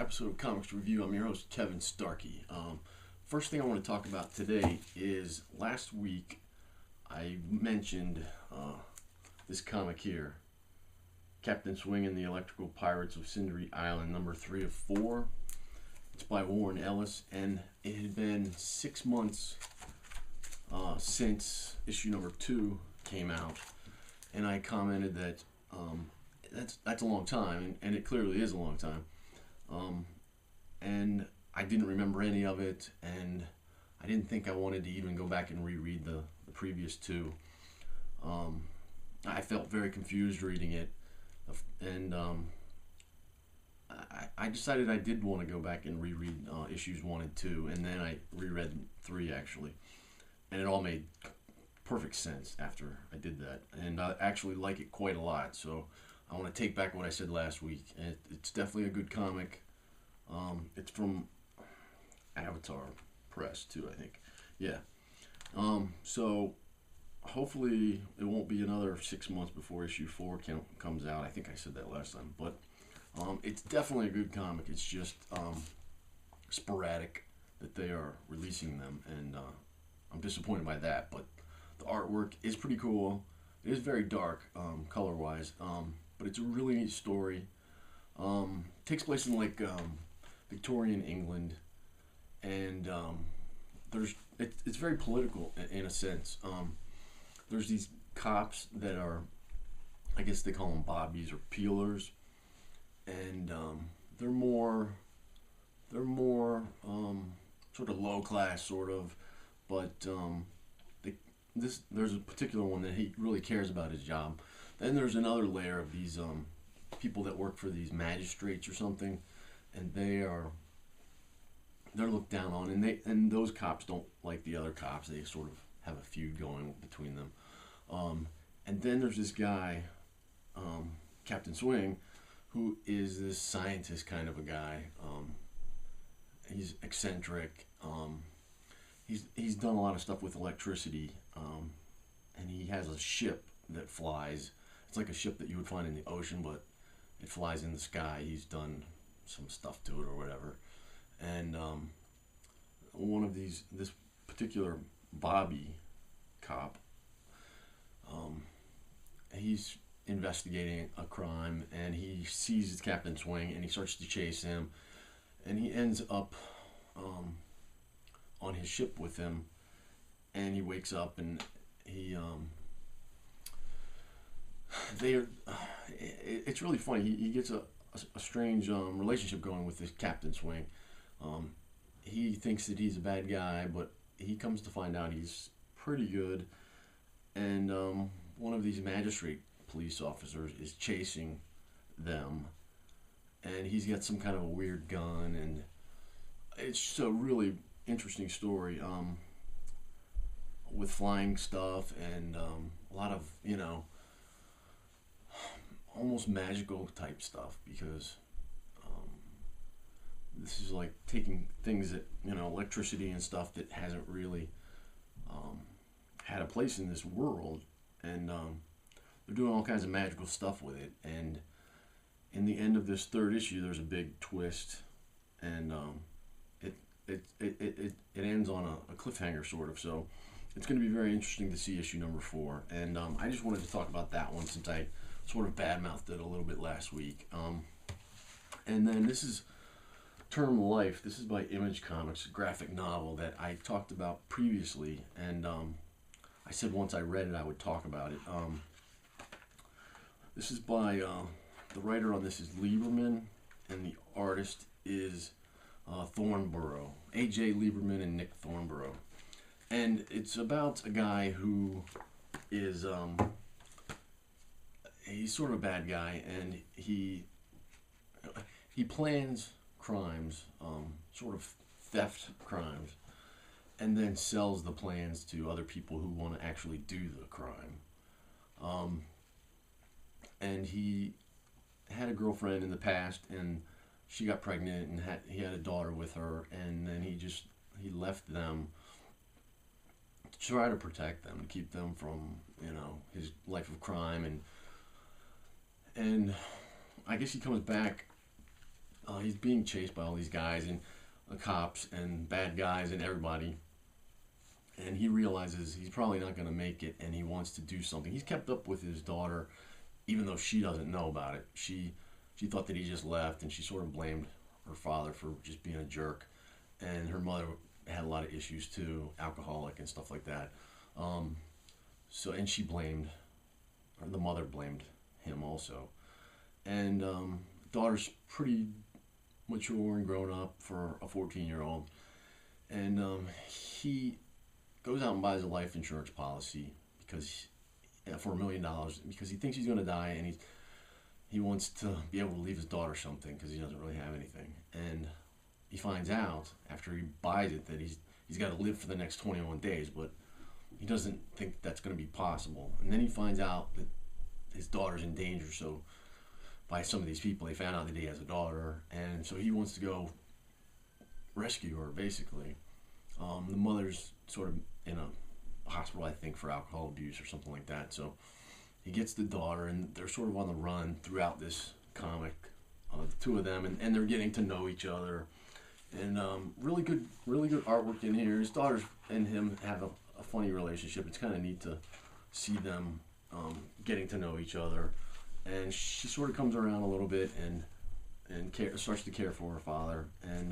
episode of Comics Review. I'm your host, Kevin Starkey. First thing I want to talk about today is last week I mentioned this comic here, Captain Swing and the Electrical Pirates of Cindery Island, number 3 of 4. It's by Warren Ellis, and it had been 6 months since issue number 2 came out, and I commented that that's a long time, and it clearly is a long time. And I didn't remember any of it, and I didn't think I wanted to even go back and reread the previous 2. I felt very confused reading it, and I decided I did want to go back and reread issues 1 and 2, and then I reread 3 actually, and it all made perfect sense after I did that, and I actually like it quite a lot. So I want to take back what I said last week. It's definitely a good comic. It's from Avatar Press too, I think. Yeah. So hopefully it won't be another 6 months before issue 4 comes out. I think I said that last time, but it's definitely a good comic. It's just sporadic that they are releasing them, and I'm disappointed by that. But the artwork is pretty cool. It is very dark color-wise, but it's a really neat story. Takes place in like Victorian England, and it's very political in a sense. There's these cops that are, I guess they call them bobbies or peelers, and they're more sort of low class, sort of, but there's a particular one that he really cares about his job. Then there's another layer of these people that work for these magistrates or something, and they're looked down on, and those cops don't like the other cops. They sort of have a feud going between them. And then there's this guy, Captain Swing, who is this scientist kind of a guy. He's eccentric. He's done a lot of stuff with electricity, and he has a ship that flies. It's like a ship that you would find in the ocean, but it flies in the sky. He's done some stuff to it or whatever. And this particular Bobby cop, he's investigating a crime, and he sees Captain Swing, and he starts to chase him, and he ends up on his ship with him, and he wakes up, and it's really funny. He gets a strange relationship going with this Captain Swing. He thinks that he's a bad guy, but he comes to find out he's pretty good, and one of these magistrate police officers is chasing them, and he's got some kind of a weird gun, and it's just a really interesting story with flying stuff and a lot of, almost magical type stuff, because this is like taking things that, electricity and stuff that hasn't really had a place in this world, and they're doing all kinds of magical stuff with it. And in the end of this 3rd issue, there's a big twist, and it ends on a cliffhanger, sort of. So it's going to be very interesting to see issue number 4. And I just wanted to talk about that one, since I sort of badmouthed it a little bit last week. And then this is Term Life. This is by Image Comics, a graphic novel that I talked about previously, and I said once I read it I would talk about it. This is by the writer on this is Lieberman, and the artist is Thornborough, A.J. Lieberman and Nick Thornborough. And it's about a guy who is he's sort of a bad guy, and he plans crimes, sort of theft crimes, and then sells the plans to other people who want to actually do the crime. And he had a girlfriend in the past, and she got pregnant, and he had a daughter with her, and then he left them to try to protect them, to keep them from, his life of crime, and I guess he comes back he's being chased by all these guys and cops and bad guys and everybody. And he realizes he's probably not going to make it, and he wants to do something. He's kept up with his daughter, even though she doesn't know about it. She thought that he just left, and she sort of blamed her father for just being a jerk. And her mother had a lot of issues too, alcoholic and stuff like that. And she blamed, or the mother blamed him also. And daughter's pretty mature and grown up for a 14-year-old. And he goes out and buys a life insurance policy for $1 million because he thinks he's going to die, and he wants to be able to leave his daughter something because he doesn't really have anything. And he finds out after he buys it that he's got to live for the next 21 days, but he doesn't think that's going to be possible. And then he finds out that his daughter's in danger. So by some of these people, they found out that he has a daughter, and so he wants to go rescue her, basically. The mother's sort of in a hospital, I think, for alcohol abuse or something like that. So he gets the daughter, and they're sort of on the run throughout this comic, the two of them, and they're getting to know each other. And really good artwork in here. His daughter and him have a funny relationship. It's kind of neat to see them getting to know each other. And she sort of comes around a little bit and starts to care for her father. And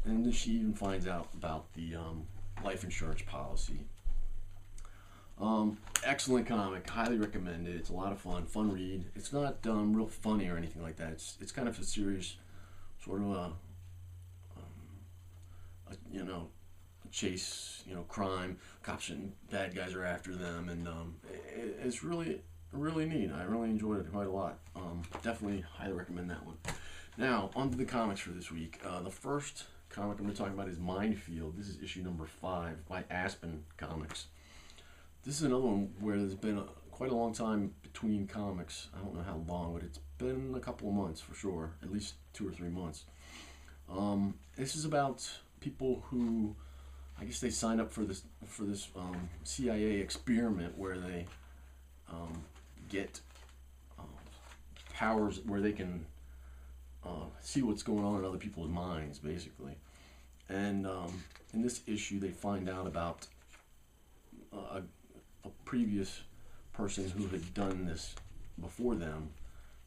then she even finds out about the life insurance policy. Excellent comic, highly recommend it. It's a lot of fun read. It's not real funny or anything like that. It's kind of a serious sort of a chase, crime. Cops and bad guys are after them, and it's really neat. I really enjoyed it quite a lot. Definitely highly recommend that one. Now, on to the comics for this week. The first comic I'm going to talk about is Mindfield. This is issue number 5 by Aspen Comics. This is another one where there's been quite a long time between comics. I don't know how long, but it's been a couple of months for sure, at least 2 or 3 months. This is about people who, I guess they signed up for this CIA experiment where they get powers where they can see what's going on in other people's minds, basically. And in this issue, they find out about a previous person who had done this before them,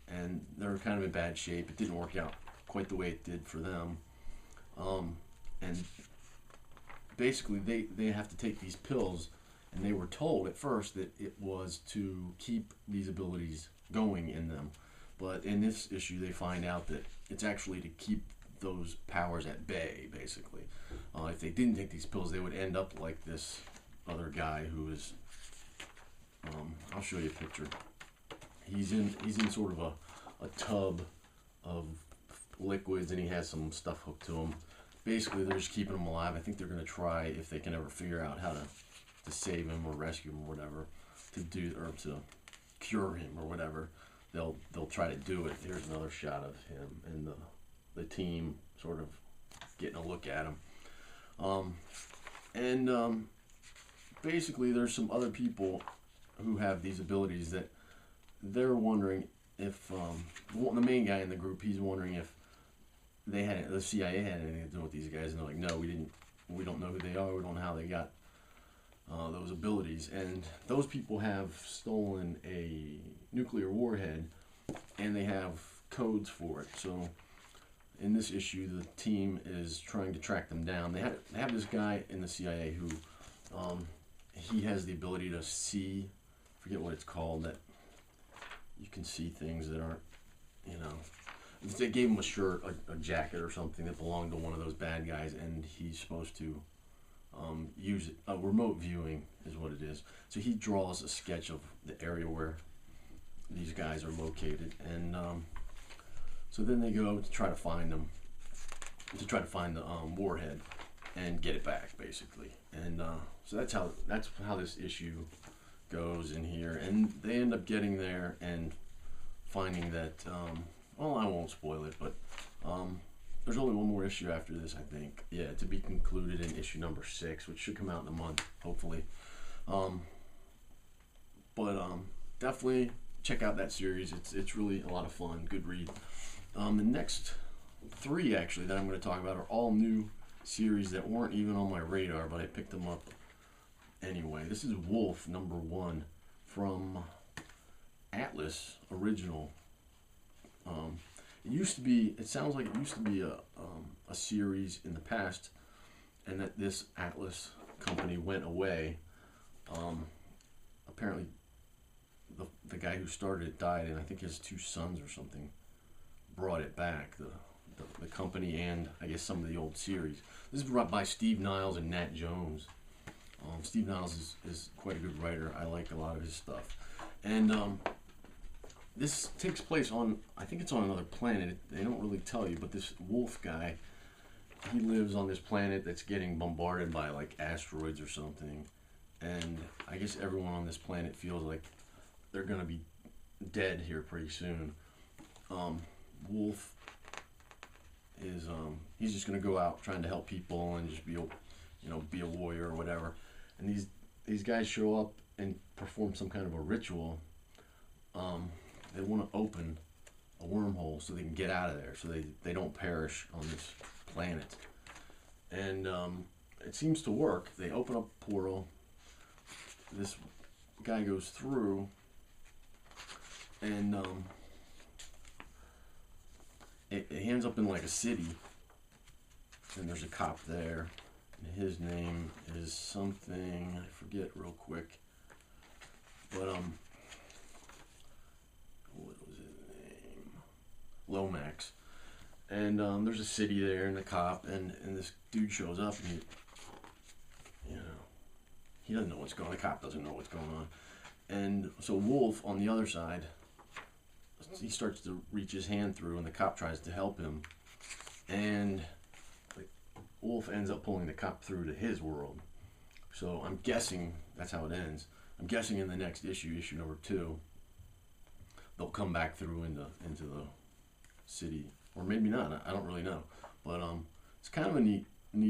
and they're kind of in bad shape. It didn't work out quite the way it did for them. And basically, they have to take these pills, and they were told at first that it was to keep these abilities going in them. But in this issue, they find out that it's actually to keep those powers at bay, basically. If they didn't take these pills, they would end up like this other guy who is... I'll show you a picture. He's in sort of a tub of liquids, and he has some stuff hooked to him. Basically, they're just keeping him alive. I think they're going to try, if they can ever figure out how to save him or rescue him or whatever, to cure him or whatever. They'll try to do it. Here's another shot of him and the team sort of getting a look at him. Basically, there's some other people who have these abilities that they're wondering if the main guy in the group, he's wondering if the CIA had anything to do with these guys, and they're like, no, we don't know who they are, we don't know how they got those abilities. And those people have stolen a nuclear warhead, and they have codes for it. So in this issue, the team is trying to track them down. They have this guy in the CIA who he has the ability to see, forget what it's called, that you can see things that aren't, they gave him a shirt, a jacket or something that belonged to one of those bad guys, and he's supposed to use it. Remote viewing is what it is. So he draws a sketch of the area where these guys are located, and so then they go to try to find them, the warhead and get it back, basically. And so that's how this issue goes in here, and they end up getting there and finding that well, I won't spoil it, but there's only one more issue after this, I think. Yeah, to be concluded in issue number 6, which should come out in a month, hopefully. But definitely check out that series. It's really a lot of fun, good read. The next three, actually, that I'm going to talk about are all new series that weren't even on my radar, but I picked them up anyway. This is Wulf #1 from Atlas original. It used to be. It sounds like it used to be a series in the past, and that this Atlas company went away. Apparently, the guy who started it died, and I think his 2 sons or something brought it back. The company and I guess some of the old series. This is brought by Steve Niles and Nat Jones. Steve Niles is quite a good writer. I like a lot of his stuff. And this takes place on, I think it's on another planet. They don't really tell you, but this Wulf guy, he lives on this planet that's getting bombarded by like asteroids or something. And I guess everyone on this planet feels like they're going to be dead here pretty soon. Wulf is he's just going to go out trying to help people and just be a warrior or whatever. And these guys show up and perform some kind of a ritual. They want to open a wormhole so they can get out of there, so they don't perish on this planet. And it seems to work. They open up a portal. This guy goes through, and it ends up in like a city, and there's a cop there, and his name is something I forget real quick, but what was his name? Lomax. And there's a city there, and the cop, and this dude shows up, and he doesn't know what's going on. The cop doesn't know what's going on. And so Wulf, on the other side, he starts to reach his hand through, and the cop tries to help him. And Wulf ends up pulling the cop through to his world. So I'm guessing that's how it ends. I'm guessing in the next issue, issue #2, they'll come back through into the city. Or maybe not. I don't really know. But it's kind of a neat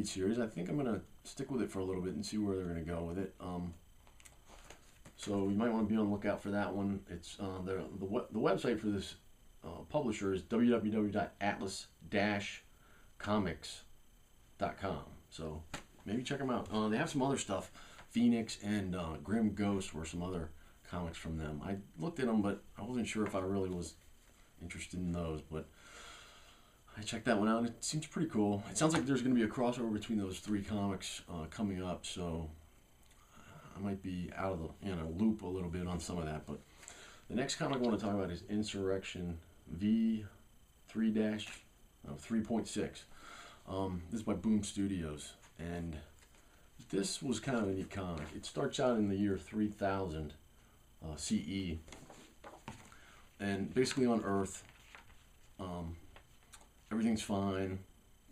series. I think I'm going to stick with it for a little bit and see where they're going to go with it. So you might want to be on the lookout for that one. It's the website for this publisher is www.atlas-comics.com. So maybe check them out. They have some other stuff. Phoenix and Grim Ghost were some other comics from them. I looked at them, but I wasn't sure if I really was interested in those. But I checked that one out, and it seems pretty cool. It sounds like there's going to be a crossover between those 3 comics coming up, so I might be out of the loop a little bit on some of that. But the next comic I want to talk about is Insurrection V3.6. This is by Boom Studios, and this was kind of a neat comic. It starts out in the year 3000 CE, and basically on Earth, everything's fine,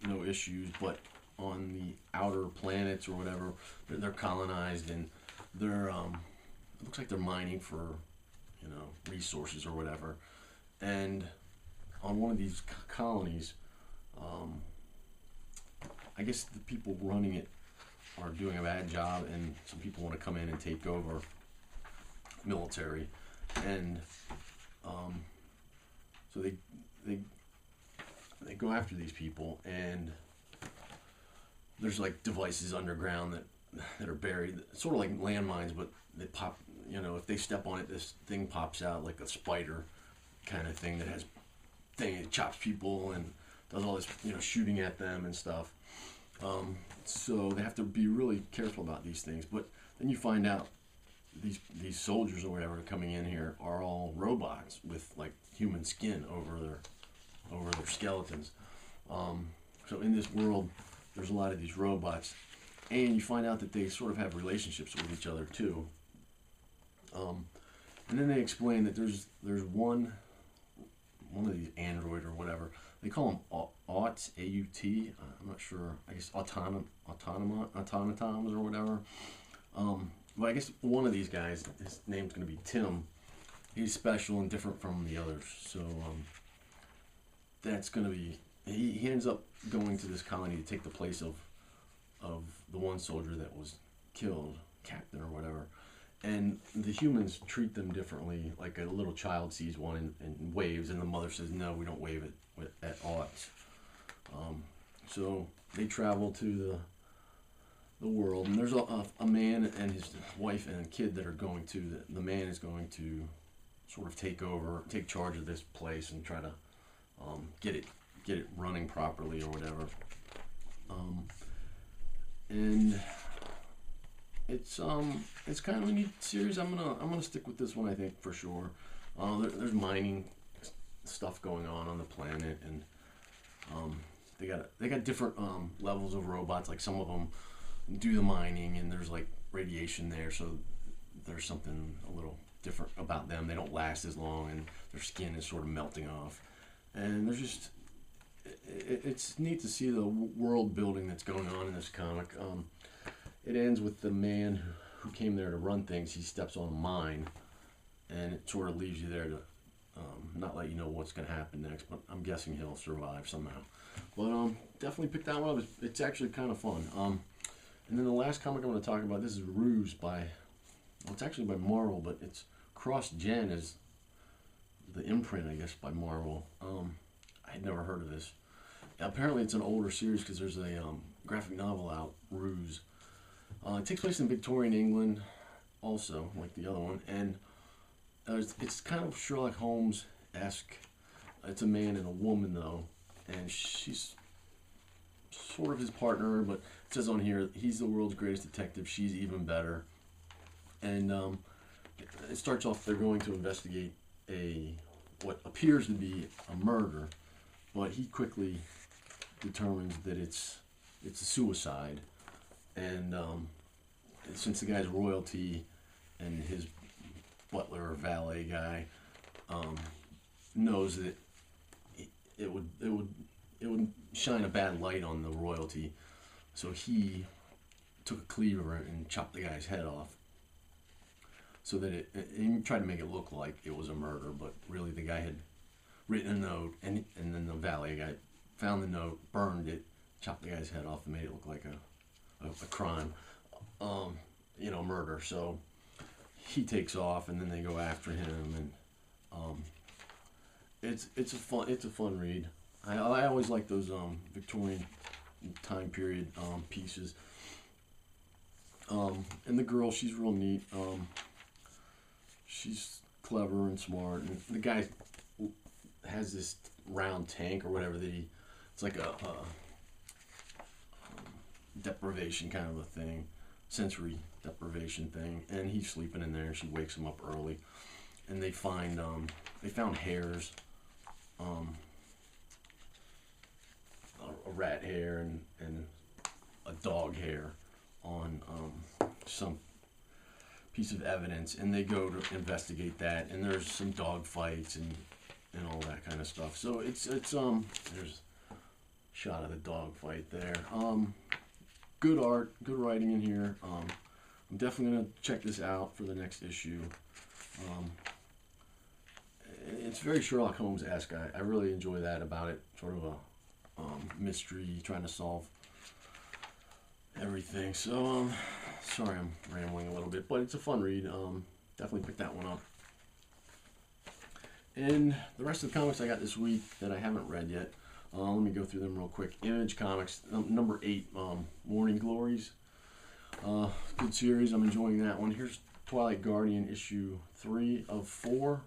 no issues, but on the outer planets or whatever, they're colonized, and they're it looks like they're mining for resources or whatever. And on one of these colonies, I guess the people running it are doing a bad job, and some people want to come in and take over military, and so they go after these people, and there's like devices underground that are buried, sort of like landmines, but they pop. If they step on it, this thing pops out like a spider kind of thing it chops people and does all this shooting at them and stuff. So they have to be really careful about these things. But then you find out these soldiers or whatever coming in here are all robots with like human skin over their skeletons. So in this world, there's a lot of these robots, and you find out that they sort of have relationships with each other too. And then they explain that there's one of these android or whatever. They call them auts, A-U-T. I'm not sure. I guess automatons or whatever. But I guess one of these guys, his name's going to be Tim. He's special and different from the others. So that's going to be. He ends up going to this colony to take the place of the one soldier that was killed, captain or whatever. And the humans treat them differently. Like a little child sees one and waves, and the mother says, "No, we don't wave at odds. So they travel to the world, and there's a man and his wife and kid that are going to. The man is going to sort of take charge of this place and try to get it running properly or whatever. And it's kind of a neat series. I'm gonna stick with this one, I think, for sure. There's mining stuff going on the planet, and they got different levels of robots. Like some of them do the mining, and there's like radiation there, so there's something a little different about them. They don't last as long, and their skin is sort of melting off. And there's just it's neat to see the world building that's going on in this comic. It ends with the man who came there to run things. He steps on a mine, and it sort of leaves you there to not let you know what's going to happen next, but I'm guessing he'll survive somehow. But definitely pick that one up. It's actually kind of fun. And then the last comic I'm going to talk about, this is Ruse it's actually by Marvel, but it's cross-gen as the imprint, I guess, by Marvel. I had never heard of this. Apparently it's an older series because there's a graphic novel out, Ruse. It takes place in Victorian England also, like the other one, and it's kind of Sherlock Holmes-esque. It's a man and a woman, though, and she's sort of his partner, but it says on here, he's the world's greatest detective, she's even better. And it starts off, they're going to investigate what appears to be a murder, but he quickly determines that it's a suicide. And since the guy's royalty and his butler or valet guy knows that it would shine a bad light on the royalty, so he took a cleaver and chopped the guy's head off, so that he tried to make it look like it was a murder, but really the guy had written a note, and then the valet guy found the note, burned it, chopped the guy's head off, and made it look like a crime, murder. So he takes off, and then they go after him, and it's a fun read. I always like those Victorian time period pieces. And the girl, she's real neat. She's clever and smart, and the guy has this round tank or whatever it's like a deprivation kind of a thing, sensory deprivation thing, and he's sleeping in there, and she wakes him up early, and they found hairs, a rat hair and a dog hair on some piece of evidence, and they go to investigate that, and there's some dog fights and all that kind of stuff. So it's there's a shot of the dog fight there. Good art, good writing in here. I'm definitely gonna check this out for the next issue. It's very Sherlock Holmes-esque. I really enjoy that about it. Sort of a mystery, trying to solve everything. So sorry I'm rambling a little bit, but it's a fun read. Definitely pick that one up. And the rest of the comics I got this week that I haven't read yet, let me go through them real quick. Image Comics, number 8, Morning Glories. Good series, I'm enjoying that one. Here's Twilight Guardian issue 3 of 4.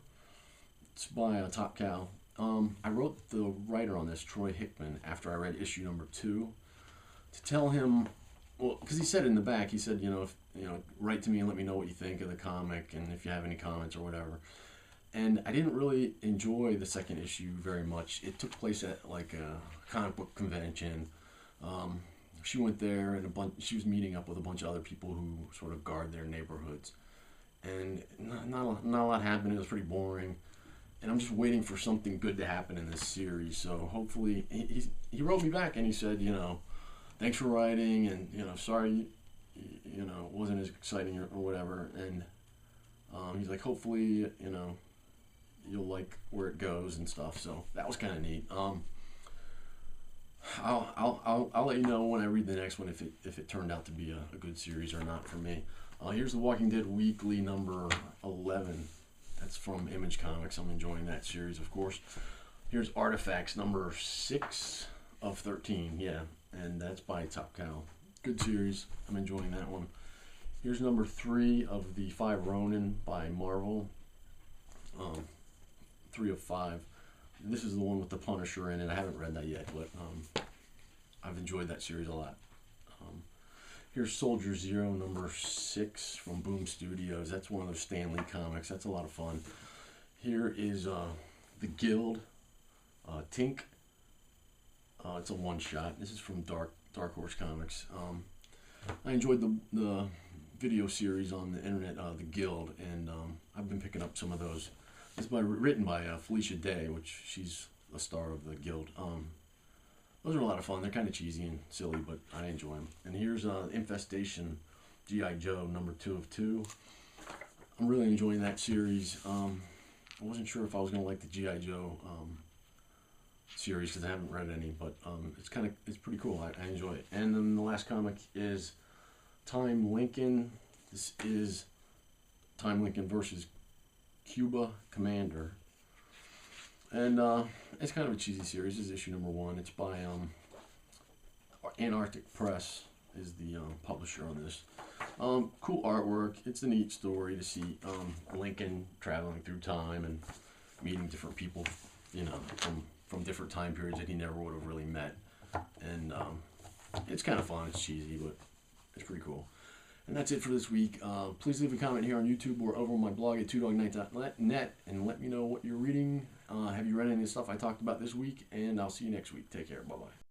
It's by Top Cow. I wrote the writer on this, Troy Hickman, after I read issue number 2, to tell him, well, because he said in the back, he said, write to me and let me know what you think of the comic and if you have any comments or whatever. And I didn't really enjoy the second issue very much. It took place at like a comic book convention. She went there, and she was meeting up with a bunch of other people who sort of guard their neighborhoods, and not a lot happened. It was pretty boring, and I'm just waiting for something good to happen in this series. So hopefully, he wrote me back and he said, thanks for writing, and sorry, it wasn't as exciting or whatever. And he's like, hopefully, you'll like where it goes and stuff. So that was kind of neat. I'll let you know when I read the next one if it turned out to be a good series or not for me. Here's The Walking Dead Weekly number 11. That's from Image Comics. I'm enjoying that series, of course. Here's Artifacts number 6 of 13, yeah, and that's by Top Cow. Good series. I'm enjoying that one. Here's number 3 of the 5 Ronin by Marvel. 3 of 5. This is the one with the Punisher in it. I haven't read that yet, but I've enjoyed that series a lot. Here's Soldier Zero number 6 from Boom Studios. That's one of those Stan Lee comics. That's a lot of fun. Here is The Guild, Tink. It's a one-shot. This is from Dark Horse Comics. I enjoyed the video series on the internet, The Guild, and I've been picking up some of those. It's written by Felicia Day, which she's a star of The Guild. Those are a lot of fun. They're kind of cheesy and silly, but I enjoy them. And here's Infestation, G.I. Joe, number 2 of 2. I'm really enjoying that series. I wasn't sure if I was going to like the G.I. Joe series because I haven't read any, but it's pretty cool. I enjoy it. And then the last comic is Time Lincoln. This is Time Lincoln versus Cuba Commander. And it's kind of a cheesy series. This is issue number 1. It's by Antarctic Press is the publisher on this. Cool artwork. It's a neat story to see Lincoln traveling through time and meeting different people, you know, from different time periods that he never would have really met. And it's kind of fun. It's cheesy, but it's pretty cool. And that's it for this week. Please leave a comment here on YouTube or over on my blog at twodognight.net and let me know what you're reading. Have you read any of the stuff I talked about this week? And I'll see you next week. Take care. Bye-bye.